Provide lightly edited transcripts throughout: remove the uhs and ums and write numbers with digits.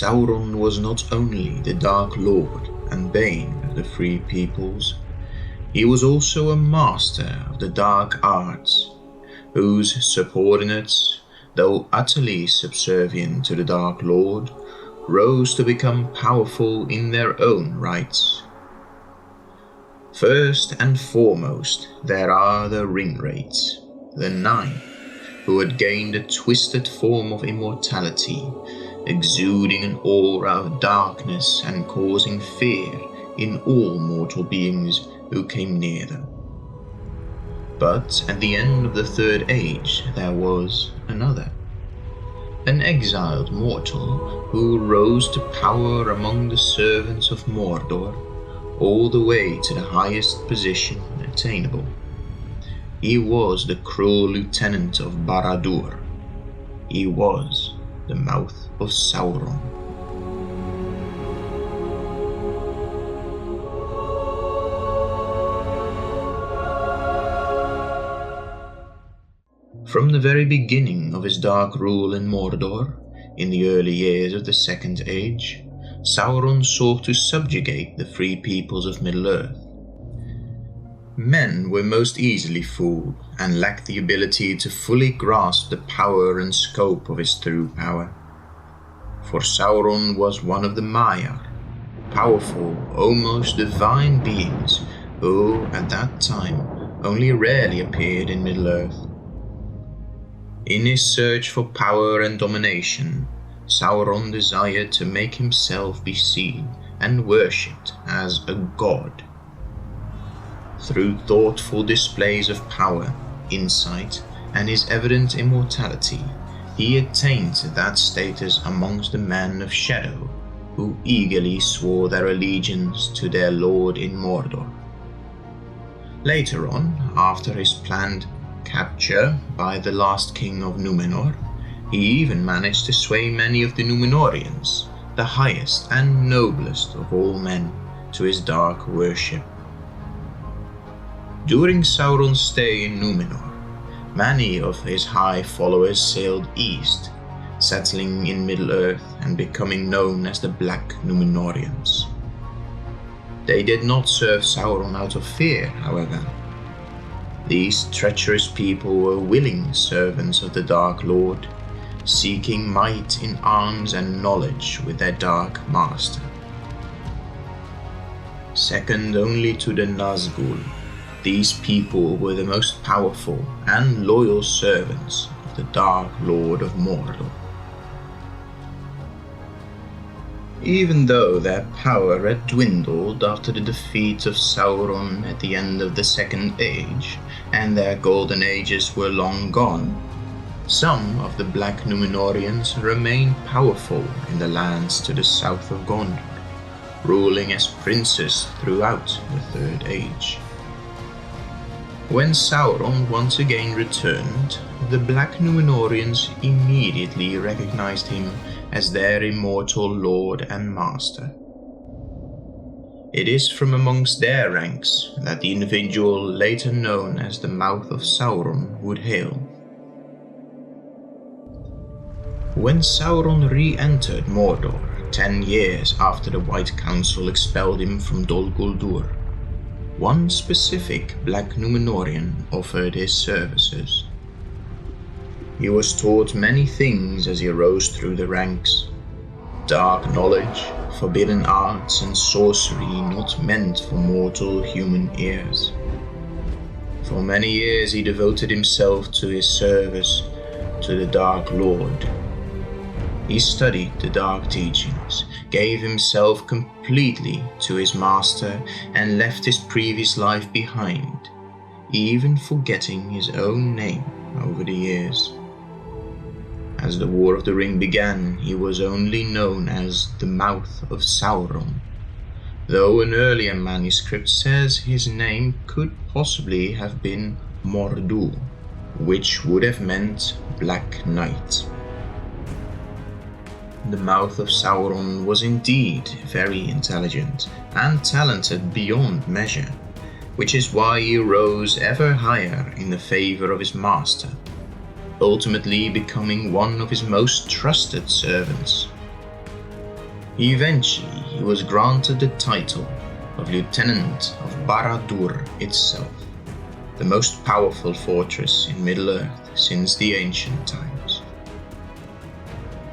Sauron was not only the Dark Lord and bane of the free peoples, he was also a master of the dark arts, whose subordinates, though utterly subservient to the Dark Lord, rose to become powerful in their own rights. First and foremost, there are the Ringwraiths, the 9, who had gained a twisted form of immortality, exuding an aura of darkness and causing fear in all mortal beings who came near them. But at the end of the Third Age there was another, an exiled mortal who rose to power among the servants of Mordor, all the way to the highest position attainable. He was the cruel Lieutenant of Barad-dûr. He was the Mouth of Sauron. From the very beginning of his dark rule in Mordor, in the early years of the Second Age, Sauron sought to subjugate the free peoples of Middle-earth. Men were most easily fooled and lacked the ability to fully grasp the power and scope of his true power. For Sauron was one of the Maiar, powerful, almost divine beings who, at that time, only rarely appeared in Middle-earth. In his search for power and domination, Sauron desired to make himself be seen and worshipped as a god. Through thoughtful displays of power, insight, and his evident immortality, he attained to that status amongst the men of shadow, who eagerly swore their allegiance to their lord in Mordor. Later on, after his planned capture by the last king of Númenor, he even managed to sway many of the Númenóreans, the highest and noblest of all men, to his dark worship. During Sauron's stay in Númenor, many of his high followers sailed east, settling in Middle-earth and becoming known as the Black Númenóreans. They did not serve Sauron out of fear, however. These treacherous people were willing servants of the Dark Lord, seeking might in arms and knowledge with their dark master. Second only to the Nazgûl, these people were the most powerful and loyal servants of the Dark Lord of Mordor. Even though their power had dwindled after the defeat of Sauron at the end of the Second Age, and their golden ages were long gone, some of the Black Númenóreans remained powerful in the lands to the south of Gondor, ruling as princes throughout the Third Age. When Sauron once again returned, the Black Númenóreans immediately recognized him as their immortal lord and master. It is from amongst their ranks that the individual later known as the Mouth of Sauron would hail. When Sauron re-entered Mordor 10 years after the White Council expelled him from Dol Guldur, one specific Black Númenórean offered his services. He was taught many things as he rose through the ranks. Dark knowledge, forbidden arts and sorcery not meant for mortal human ears. For many years he devoted himself to his service to the Dark Lord. He studied the dark teachings, gave himself completely to his master, and left his previous life behind, even forgetting his own name over the years. As the War of the Ring began, he was only known as the Mouth of Sauron, though an earlier manuscript says his name could possibly have been Mordor, which would have meant Black Knight. The Mouth of Sauron was indeed very intelligent and talented beyond measure, which is why he rose ever higher in the favor of his master, ultimately becoming one of his most trusted servants. Eventually, he was granted the title of Lieutenant of Barad-dûr itself, the most powerful fortress in Middle-earth since the ancient times.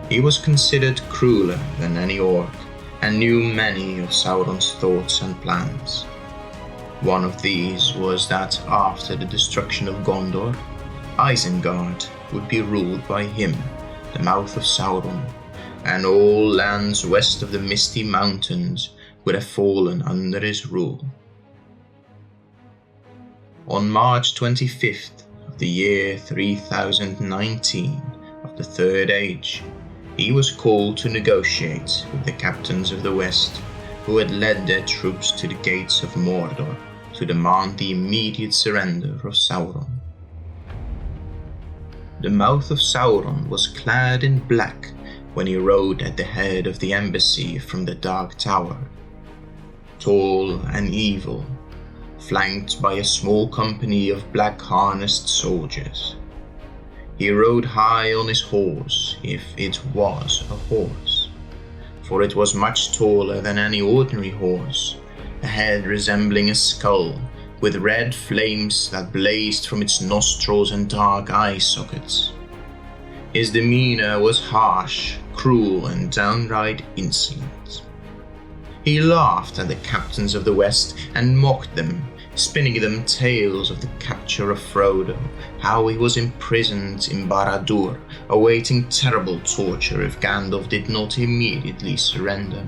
He was considered crueler than any orc, and knew many of Sauron's thoughts and plans. One of these was that after the destruction of Gondor, Isengard would be ruled by him, the Mouth of Sauron, and all lands west of the Misty Mountains would have fallen under his rule. On March 25th of the year 3019 of the Third Age, he was called to negotiate with the captains of the West, who had led their troops to the gates of Mordor to demand the immediate surrender of Sauron. The Mouth of Sauron was clad in black when he rode at the head of the embassy from the Dark Tower. Tall and evil, flanked by a small company of black-harnessed soldiers. He rode high on his horse, if it was a horse, for it was much taller than any ordinary horse, a head resembling a skull, with red flames that blazed from its nostrils and dark eye sockets. His demeanor was harsh, cruel, and downright insolent. He laughed at the captains of the West and mocked them, spinning them tales of the capture of Frodo, how he was imprisoned in Barad-dur, awaiting terrible torture if Gandalf did not immediately surrender.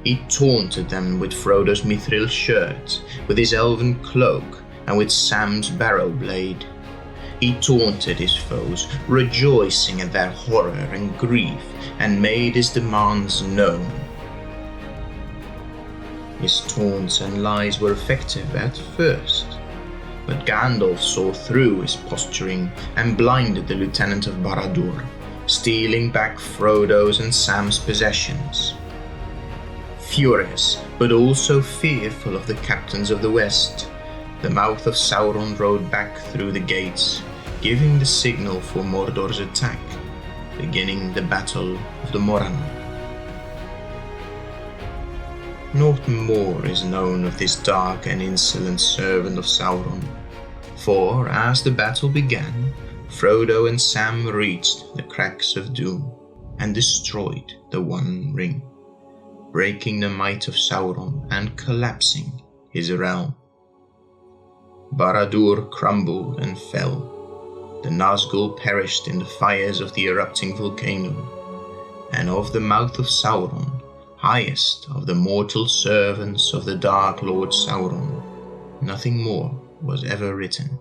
He taunted them with Frodo's mithril shirt, with his elven cloak, and with Sam's barrow blade. He taunted his foes, rejoicing at their horror and grief, and made his demands known. His taunts and lies were effective at first, but Gandalf saw through his posturing and blinded the Lieutenant of Barad-dûr, stealing back Frodo's and Sam's possessions. Furious, but also fearful of the captains of the West, the Mouth of Sauron rode back through the gates, giving the signal for Mordor's attack, beginning the Battle of the Morannon. Naught more is known of this dark and insolent servant of Sauron, for as the battle began, Frodo and Sam reached the cracks of doom and destroyed the One Ring, breaking the might of Sauron and collapsing his realm. Barad-dûr crumbled and fell. The Nazgûl perished in the fires of the erupting volcano, and of the Mouth of Sauron, highest of the mortal servants of the Dark Lord Sauron, nothing more was ever written.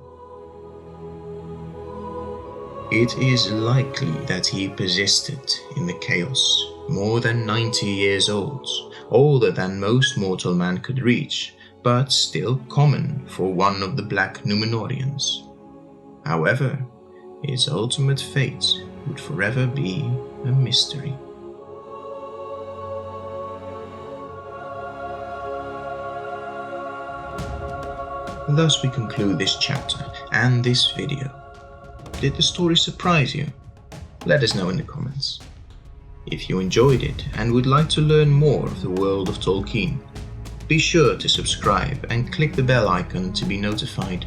It is likely that he persisted in the chaos, more than 90 years old, older than most mortal man could reach, but still common for one of the Black Númenóreans. However, his ultimate fate would forever be a mystery. Thus we conclude this chapter and this video. Did the story surprise you? Let us know in the comments. If you enjoyed it and would like to learn more of the world of Tolkien, be sure to subscribe and click the bell icon to be notified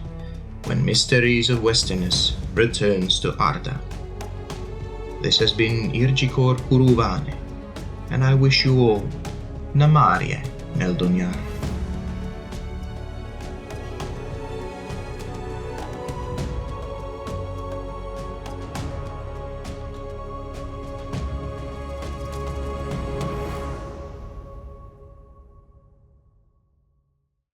when Mysteries of Westerness returns to Arda. This has been Irgikor Kuruvane, and I wish you all Namarie Neldonyar.